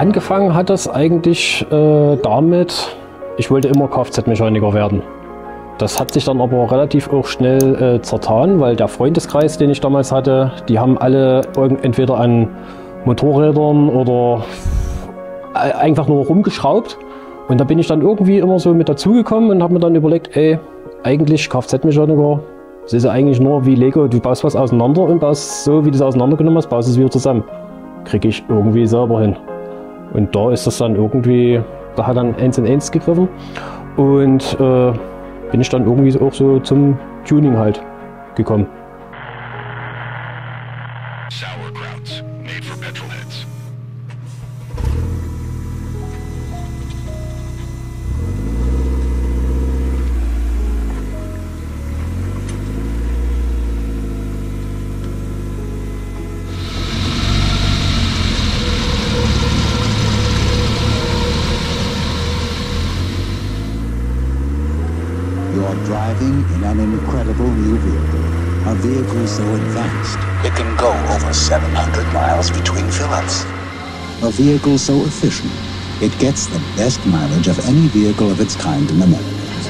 Angefangen hat das eigentlich damit, ich wollte immer Kfz-Mechaniker werden. Das hat sich dann aber relativ auch schnell zertan, weil der Freundeskreis, den ich damals hatte, die haben alle entweder an Motorrädern oder einfach nur rumgeschraubt. Und da bin ich dann irgendwie immer so mit dazugekommen und habe mir dann überlegt, ey, eigentlich Kfz-Mechaniker, das ist ja eigentlich nur wie Lego, du baust was auseinander und baust so, wie du es auseinandergenommen hast, baust es wieder zusammen. Kriege ich irgendwie selber hin. Und da ist das dann irgendwie, da hat dann eins in eins gegriffen und bin ich dann irgendwie auch so zum Tuning halt gekommen. Sauerkrauts, made for petrolheads. You're driving in an incredible new vehicle. A vehicle so advanced, it can go over 700 miles between fill-ups. A vehicle so efficient, it gets the best mileage of any vehicle of its kind in the Netherlands.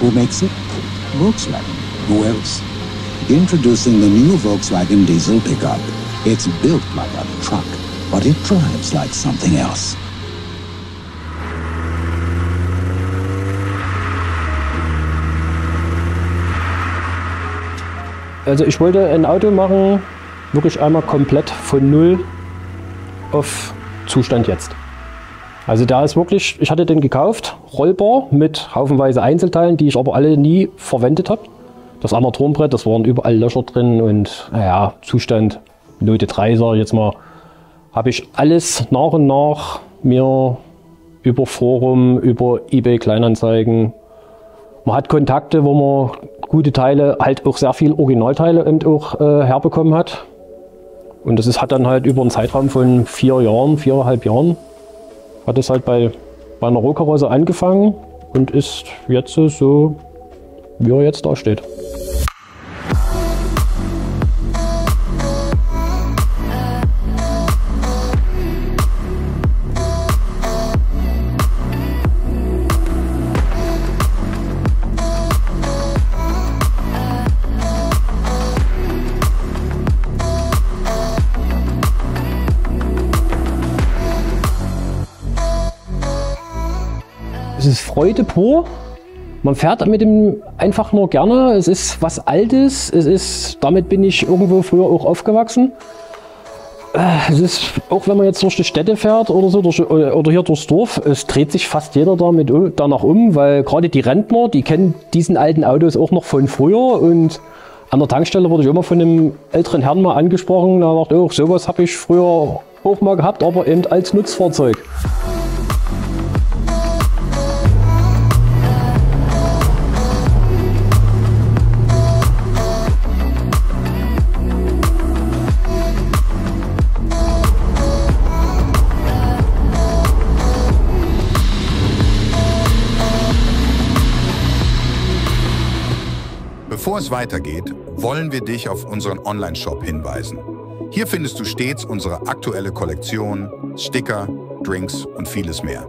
Who makes it? Volkswagen. Who else? Introducing the new Volkswagen diesel pickup. It's built like a truck, but it drives like something else. Also ich wollte ein Auto machen, wirklich einmal komplett von null auf Zustand jetzt. Also da ist wirklich, ich hatte den gekauft, rollbar mit haufenweise Einzelteilen, die ich aber alle nie verwendet habe. Das Armaturenbrett, das waren überall Löcher drin und naja, Zustand Note 3, sage ich jetzt mal, habe ich alles nach und nach mir über Forum, über eBay Kleinanzeigen. Man hat Kontakte, wo man gute Teile, halt auch sehr viel Originalteile eben auch herbekommen hat. Und das hat dann halt über einen Zeitraum von 4 Jahren, 4,5 Jahren, hat es halt bei einer Rohkarosse angefangen und ist jetzt so, wie er jetzt da steht. Es ist Freude pur. Man fährt mit dem einfach nur gerne. Es ist was Altes. Damit bin ich irgendwo früher auch aufgewachsen. Es ist, auch wenn man jetzt durch die Städte fährt oder so, oder hier durchs Dorf, es dreht sich fast jeder danach um, weil gerade die Rentner, die kennen diesen alten Autos auch noch von früher. Und an der Tankstelle wurde ich immer von einem älteren Herrn mal angesprochen. Da dachte ich, oh, sowas habe ich früher auch mal gehabt, aber eben als Nutzfahrzeug. Bevor es weitergeht, wollen wir dich auf unseren Online-Shop hinweisen. Hier findest du stets unsere aktuelle Kollektion, Sticker, Drinks und vieles mehr.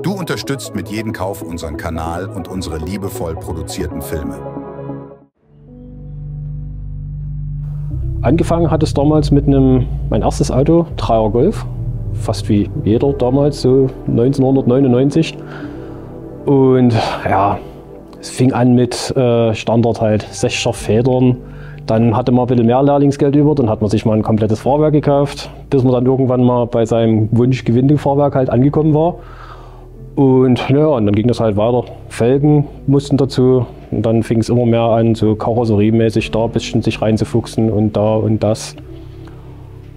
Du unterstützt mit jedem Kauf unseren Kanal und unsere liebevoll produzierten Filme. Angefangen hat es damals mit mein erstes Auto, 3er Golf, fast wie jeder damals, so 1999. Und ja, es fing an mit Standard halt 6er Federn. Dann hatte man ein bisschen mehr Lehrlingsgeld über, dann hat man sich mal ein komplettes Fahrwerk gekauft, bis man dann irgendwann mal bei seinem Wunsch-Gewinde-Fahrwerk halt angekommen war. Und ja, und dann ging das halt weiter. Felgen mussten dazu und dann fing es immer mehr an, so karosseriemäßig da ein bisschen sich reinzufuchsen und da und das.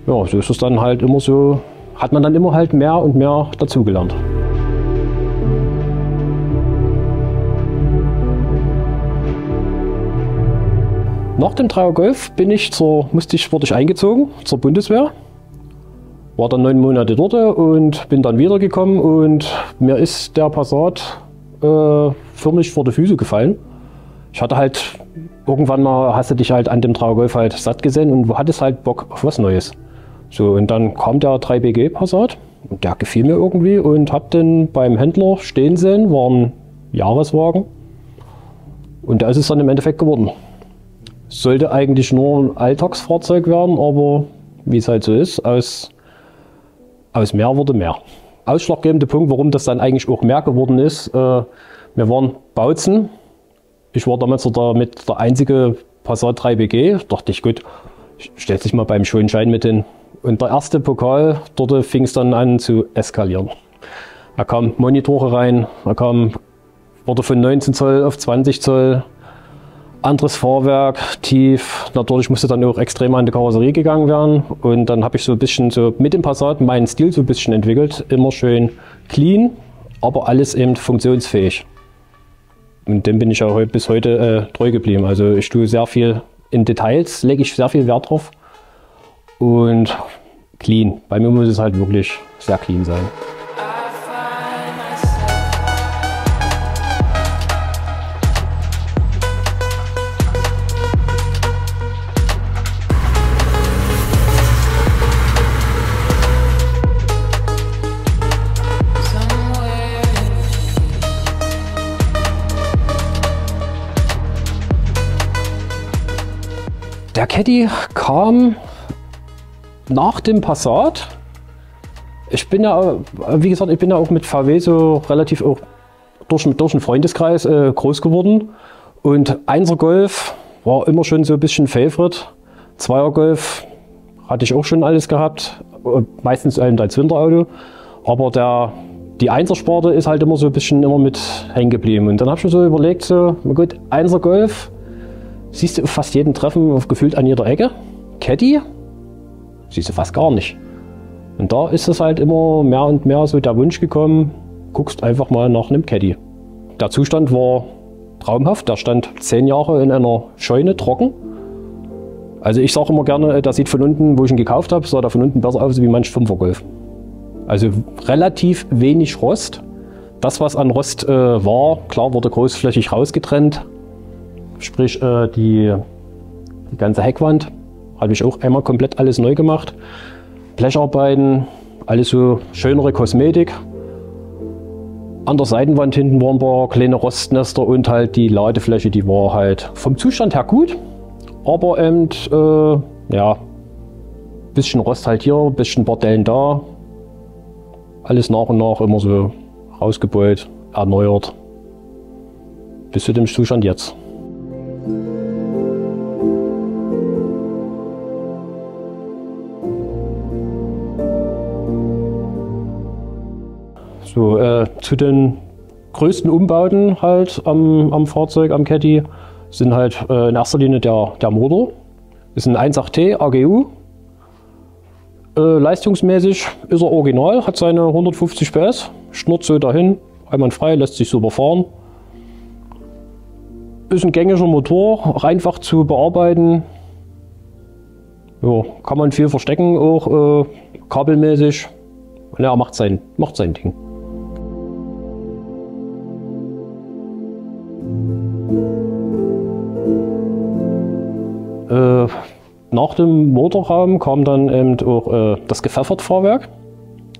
Ja, so ist es dann halt immer so, hat man dann immer halt mehr und mehr dazugelernt. Nach dem 3er Golf wurde ich eingezogen zur Bundeswehr. War dann 9 Monate dort und bin dann wiedergekommen und mir ist der Passat förmlich vor die Füße gefallen. Ich hatte halt, irgendwann mal hast du dich halt an dem 3er Golf halt satt gesehen und hattest halt Bock auf was Neues. So, und dann kam der 3BG Passat Und der gefiel mir irgendwie und habe den beim Händler stehen sehen, war ein Jahreswagen. Und da ist es dann im Endeffekt geworden. Sollte eigentlich nur ein Alltagsfahrzeug werden, aber wie es halt so ist, aus mehr wurde mehr. Ausschlaggebende Punkt, warum das dann eigentlich auch mehr geworden ist, wir waren Bautzen. Ich war damals mit der einzige Passat 3BG. Dachte ich, gut, stellt sich mal beim Schonschein mit hin. Und der erste Pokal, dort fing es dann an zu eskalieren. Da kamen Monitore rein, wurde von 19 Zoll auf 20 Zoll, anderes Fahrwerk, tief. Natürlich musste dann auch extrem an die Karosserie gegangen werden. Und dann habe ich so ein bisschen so mit dem Passat meinen Stil so ein bisschen entwickelt. Immer schön clean, aber alles eben funktionsfähig. Und dem bin ich auch bis heute treu geblieben. Also ich tue sehr viel in Details, lege ich sehr viel Wert drauf. Und clean. Bei mir muss es halt wirklich sehr clean sein. Der Caddy kam nach dem Passat. Ich bin ja, wie gesagt, ich bin ja auch mit VW so relativ auch durch einen Freundeskreis groß geworden. Und 1er Golf war immer schon so ein bisschen Favorite. 2er Golf hatte ich auch schon alles gehabt, meistens als Winterauto. Aber die 1er Sparte ist halt immer so ein bisschen mit hängen geblieben. Und dann habe ich mir so überlegt, so, gut, 1er Golf, siehst du auf fast jeden Treffen gefühlt an jeder Ecke. Caddy siehst du fast gar nicht. Und da ist es halt immer mehr und mehr so der Wunsch gekommen, guckst einfach mal nach einem Caddy. Der Zustand war traumhaft, der stand 10 Jahre in einer Scheune trocken. Also ich sage immer gerne, der sieht von unten, wo ich ihn gekauft habe, sah der von unten besser aus wie manch 5er Golf. Also relativ wenig Rost. Das, was an Rost war, klar wurde großflächig rausgetrennt. Sprich die ganze Heckwand habe ich auch einmal komplett alles neu gemacht. Blecharbeiten, alles so schönere Kosmetik. An der Seitenwand hinten waren ein paar kleine Rostnester und halt die Ladefläche, die war halt vom Zustand her gut. Aber eben, ja, bisschen Rost halt hier, bisschen Bordellen da. Alles nach und nach immer so rausgebeult, erneuert. Bis zu dem Zustand jetzt. So, zu den größten Umbauten halt am Fahrzeug, am Caddy, sind halt in erster Linie der Motor. Ist ein 1.8T AGU. Leistungsmäßig ist er original, hat seine 150 PS, schnurrt so dahin, einwandfrei, lässt sich super fahren. Ist ein gängiger Motor, auch einfach zu bearbeiten. Ja, kann man viel verstecken, auch kabelmäßig. Ja, macht sein Ding. Nach dem Motorraum kam dann eben auch das Gepfeffert-Fahrwerk.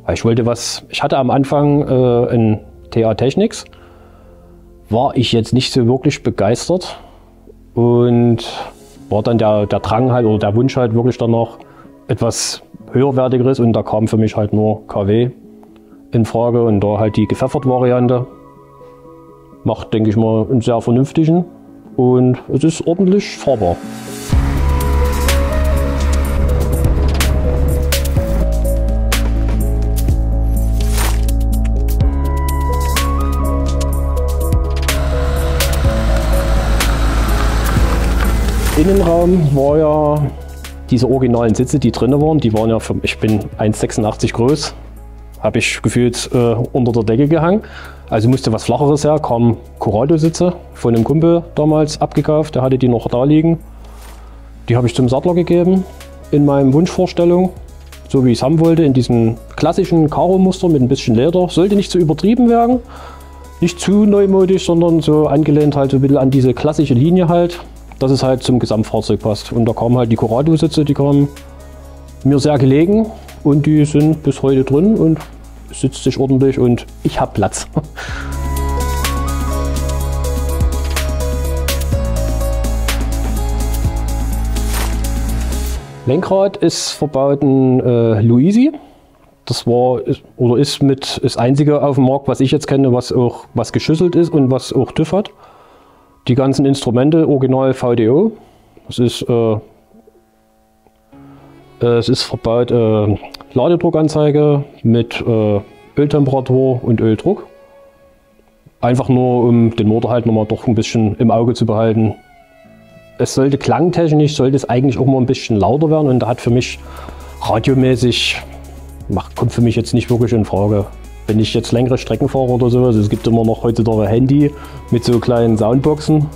Ich hatte am Anfang ein TA Technics, war ich jetzt nicht so wirklich begeistert und war dann der Drang halt oder der Wunsch halt wirklich danach etwas höherwertigeres und da kam für mich halt nur KW in Frage und da halt die Gepfeffert-Variante macht, denke ich mal, einen sehr vernünftigen und es ist ordentlich fahrbar. Innenraum war ja diese originalen Sitze, die drin waren, ja, ich bin 1,86 groß, habe ich gefühlt unter der Decke gehangen. Also musste was Flacheres her, kamen Corrado-Sitze von einem Kumpel damals abgekauft, der hatte die noch da liegen. Die habe ich zum Sattler gegeben, in meinem Wunschvorstellung, so wie ich es haben wollte, in diesem klassischen Karo-Muster mit ein bisschen Leder. Sollte nicht zu übertrieben werden, nicht zu neumodisch, sondern so angelehnt halt so ein bisschen an diese klassische Linie halt, dass es halt zum Gesamtfahrzeug passt. Und da kamen halt die Corrado-Sitze, die kamen mir sehr gelegen und die sind bis heute drin und sitzt sich ordentlich und ich habe Platz. Lenkrad ist verbaut ein Luisi. Das war oder ist mit das einzige auf dem Markt, was ich jetzt kenne, was geschüsselt ist und was auch TÜV hat. Die ganzen Instrumente original VDO. Es ist verbaut Ladedruckanzeige mit Öltemperatur und Öldruck. Einfach nur, um den Motor halt nochmal doch ein bisschen im Auge zu behalten. Es sollte klangtechnisch, sollte es eigentlich auch mal ein bisschen lauter werden und da hat für mich radiomäßig, kommt für mich jetzt nicht wirklich in Frage. Wenn ich jetzt längere Strecken fahre oder sowas, es gibt immer noch heutzutage Handy mit so kleinen Soundboxen,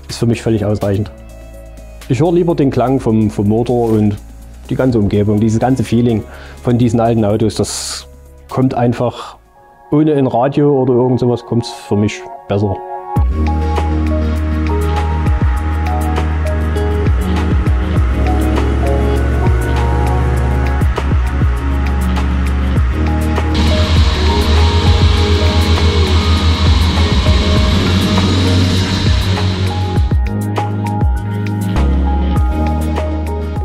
ist für mich völlig ausreichend. Ich höre lieber den Klang vom Motor und die ganze Umgebung, dieses ganze Feeling von diesen alten Autos, das kommt einfach ohne ein Radio oder irgend sowas, kommt es für mich besser.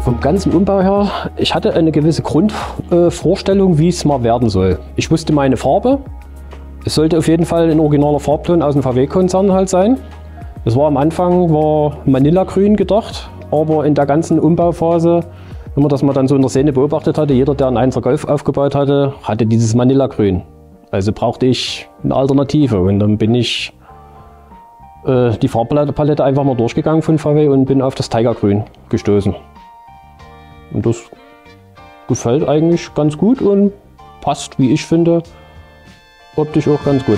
Vom ganzen Umbau her, ich hatte eine gewisse Grundvorstellung, wie es mal werden soll. Ich wusste meine Farbe. Es sollte auf jeden Fall ein originaler Farbton aus dem VW-Konzern halt sein. Das war am Anfang Manila-Grün gedacht, aber in der ganzen Umbauphase, wenn man das mal dann so in der Szene beobachtet hatte, jeder, der einen 1er Golf aufgebaut hatte, hatte dieses Manila-Grün. Also brauchte ich eine Alternative und dann bin ich die Farbpalette einfach mal durchgegangen von VW und bin auf das Tigergrün gestoßen. Und das gefällt eigentlich ganz gut und passt, wie ich finde, optisch auch ganz gut.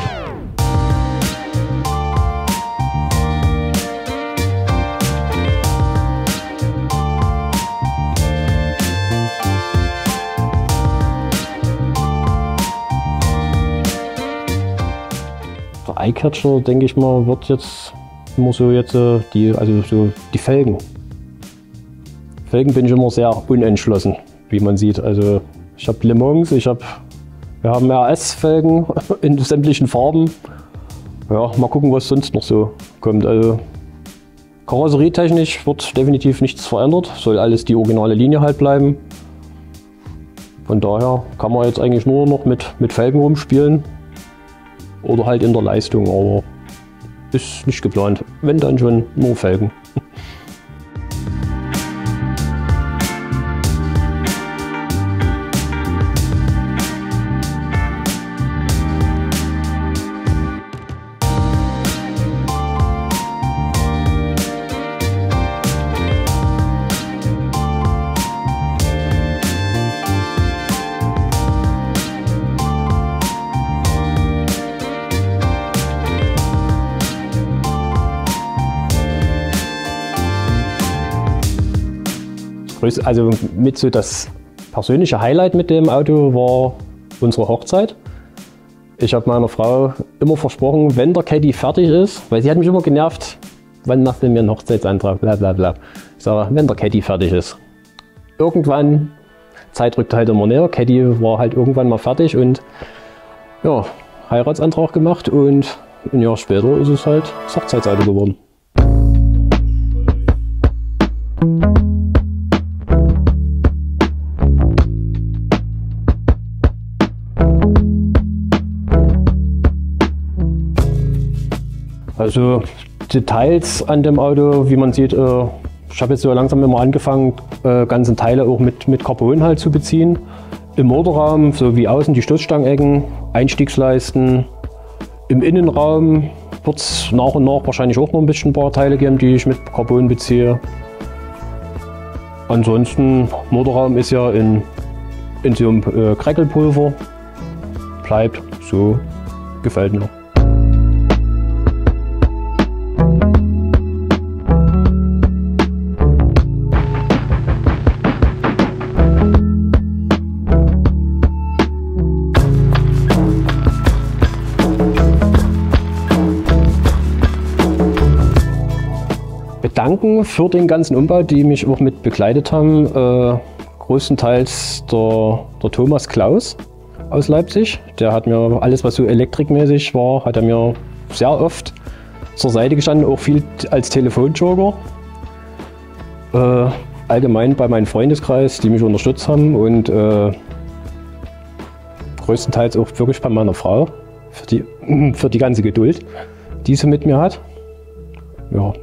Der Eyecatcher, denke ich mal, wird jetzt immer so die Felgen. Felgen bin ich immer sehr unentschlossen, wie man sieht. Also ich habe Le Mans, wir haben RS-Felgen in sämtlichen Farben. Ja, mal gucken, was sonst noch so kommt. Also karosserietechnisch wird definitiv nichts verändert, soll alles die originale Linie halt bleiben. Von daher kann man jetzt eigentlich nur noch mit Felgen rumspielen oder halt in der Leistung, aber ist nicht geplant. Wenn dann schon nur Felgen. Also mit so das persönliche Highlight mit dem Auto war unsere Hochzeit. Ich habe meiner Frau immer versprochen, wenn der Caddy fertig ist, weil sie hat mich immer genervt, wann macht ihr mir einen Hochzeitsantrag, bla bla bla. Ich sage, wenn der Caddy fertig ist. Irgendwann, Zeit rückt halt immer näher, Caddy war halt irgendwann mal fertig und ja, Heiratsantrag gemacht und ein Jahr später ist es halt das Hochzeitsauto geworden. Also Details an dem Auto, wie man sieht, ich habe jetzt so langsam immer angefangen, ganze Teile auch mit Carbon halt zu beziehen. Im Motorraum sowie außen die Stoßstangenecken, Einstiegsleisten. Im Innenraum wird es nach und nach wahrscheinlich auch noch ein paar Teile geben, die ich mit Carbon beziehe. Ansonsten, Motorraum ist ja in so einem Kreckelpulver. Bleibt so, gefällt mir. Danken für den ganzen Umbau, die mich auch mit begleitet haben. Größtenteils der Thomas Klaus aus Leipzig. Der hat mir alles, was so elektrikmäßig war, hat er mir sehr oft zur Seite gestanden, auch viel als Telefonjoker. Allgemein bei meinem Freundeskreis, die mich unterstützt haben und größtenteils auch wirklich bei meiner Frau für die ganze Geduld, die sie mit mir hat. Ja.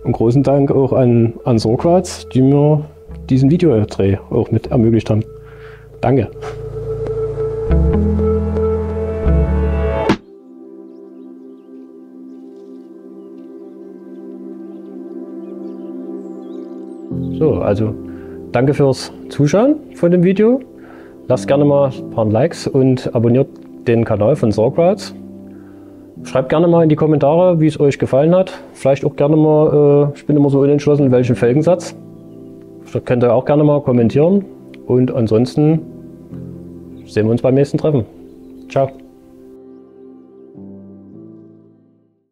Und großen Dank auch an Sorgratz, die mir diesen Videodreh auch mit ermöglicht haben. Danke. So, also danke fürs Zuschauen von dem Video. Lasst gerne mal ein paar Likes und abonniert den Kanal von Sorgratz. Schreibt gerne mal in die Kommentare, wie es euch gefallen hat. Vielleicht auch gerne mal, ich bin immer so unentschlossen, welchen Felgensatz. Das könnt ihr auch gerne mal kommentieren. Und ansonsten sehen wir uns beim nächsten Treffen. Ciao.